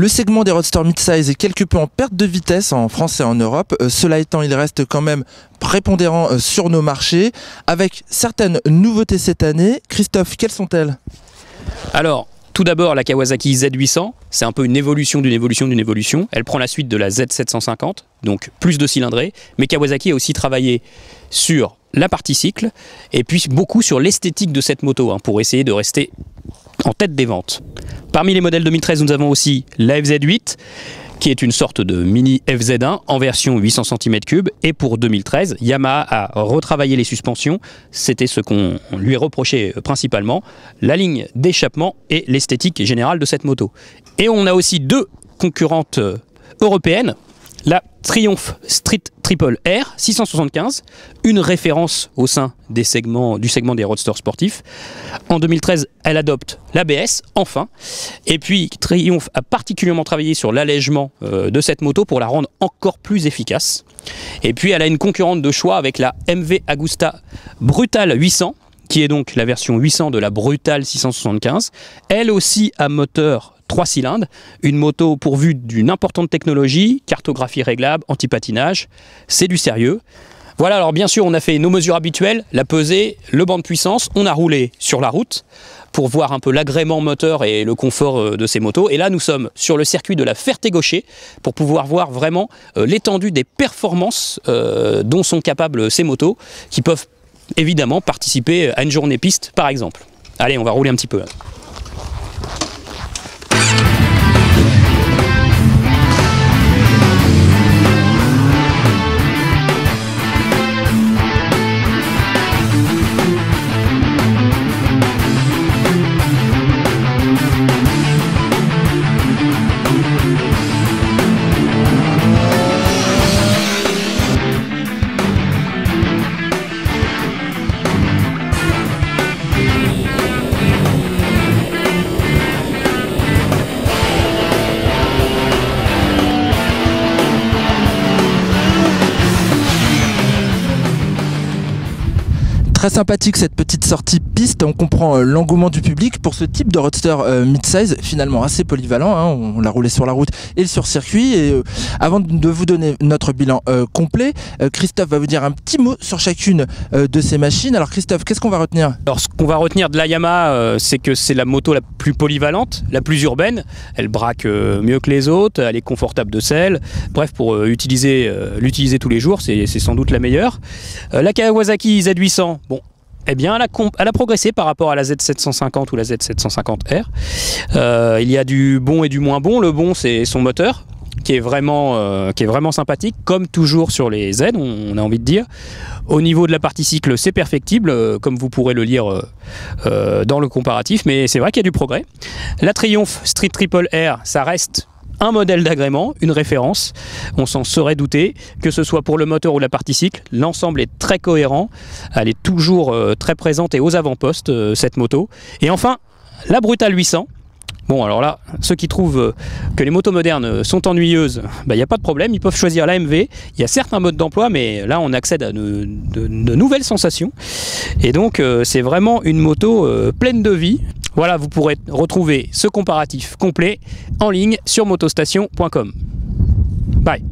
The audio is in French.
Le segment des roadsters mid-size est quelque peu en perte de vitesse en France et en Europe. Cela étant, il reste quand même prépondérant sur nos marchés, avec certaines nouveautés cette année. Christophe, quelles sont-elles? Alors, tout d'abord, la Kawasaki Z800, c'est un peu une évolution d'une évolution d'une évolution. Elle prend la suite de la Z750, donc plus de cylindrée. Mais Kawasaki a aussi travaillé sur la partie cycle et puis beaucoup sur l'esthétique de cette moto pour essayer de rester en tête des ventes. Parmi les modèles 2013, nous avons aussi la FZ8, qui est une sorte de mini FZ1 en version 800 cm3. Et pour 2013, Yamaha a retravaillé les suspensions. C'était ce qu'on lui reprochait principalement, la ligne d'échappement et l'esthétique générale de cette moto. Et on a aussi deux concurrentes européennes, la Triumph Street Triple R 675, une référence au sein du segment des roadsters sportifs. En 2013, elle adopte l'ABS, enfin. Et puis, Triumph a particulièrement travaillé sur l'allègement de cette moto pour la rendre encore plus efficace. Et puis, elle a une concurrente de choix avec la MV Agusta Brutal 800, qui est donc la version 800 de la Brutal 675. Elle aussi a moteur 3 cylindres, une moto pourvue d'une importante technologie, cartographie réglable, anti-patinage, c'est du sérieux. Voilà, alors bien sûr on a fait nos mesures habituelles, la pesée, le banc de puissance, on a roulé sur la route pour voir un peu l'agrément moteur et le confort de ces motos. Et là nous sommes sur le circuit de la Ferté-Gaucher pour pouvoir voir vraiment l'étendue des performances dont sont capables ces motos, qui peuvent évidemment participer à une journée piste par exemple. Allez, on va rouler un petit peu. Très sympathique cette petite sortie piste, on comprend l'engouement du public pour ce type de roadster mid-size, finalement assez polyvalent, on l'a roulé sur la route et sur circuit. Et avant de vous donner notre bilan complet, Christophe va vous dire un petit mot sur chacune de ces machines. Alors Christophe, qu'est-ce qu'on va retenir? Alors ce qu'on va retenir de la Yamaha, c'est que c'est la moto la plus polyvalente, la plus urbaine, elle braque mieux que les autres, elle est confortable de selle, bref pour l'utiliser tous les jours, c'est sans doute la meilleure. La Kawasaki Z800, bon, eh bien, elle a progressé par rapport à la Z750 ou la Z750R. Il y a du bon et du moins bon. Le bon, c'est son moteur, qui est vraiment sympathique, comme toujours sur les Z, on a envie de dire. Au niveau de la partie cycle, c'est perfectible, comme vous pourrez le lire dans le comparatif, mais c'est vrai qu'il y a du progrès. La Triumph Street Triple R, ça reste un modèle d'agrément, une référence, on s'en serait douté, que ce soit pour le moteur ou la partie cycle, l'ensemble est très cohérent, elle est toujours très présente et aux avant-postes, cette moto. Et enfin, la Brutal 800, bon alors là, ceux qui trouvent que les motos modernes sont ennuyeuses, il n'y a pas de problème, ils peuvent choisir la MV, il y a certains modes d'emploi, mais là on accède à de nouvelles sensations, et donc c'est vraiment une moto pleine de vie. Voilà, vous pourrez retrouver ce comparatif complet en ligne sur motostation.com. Bye.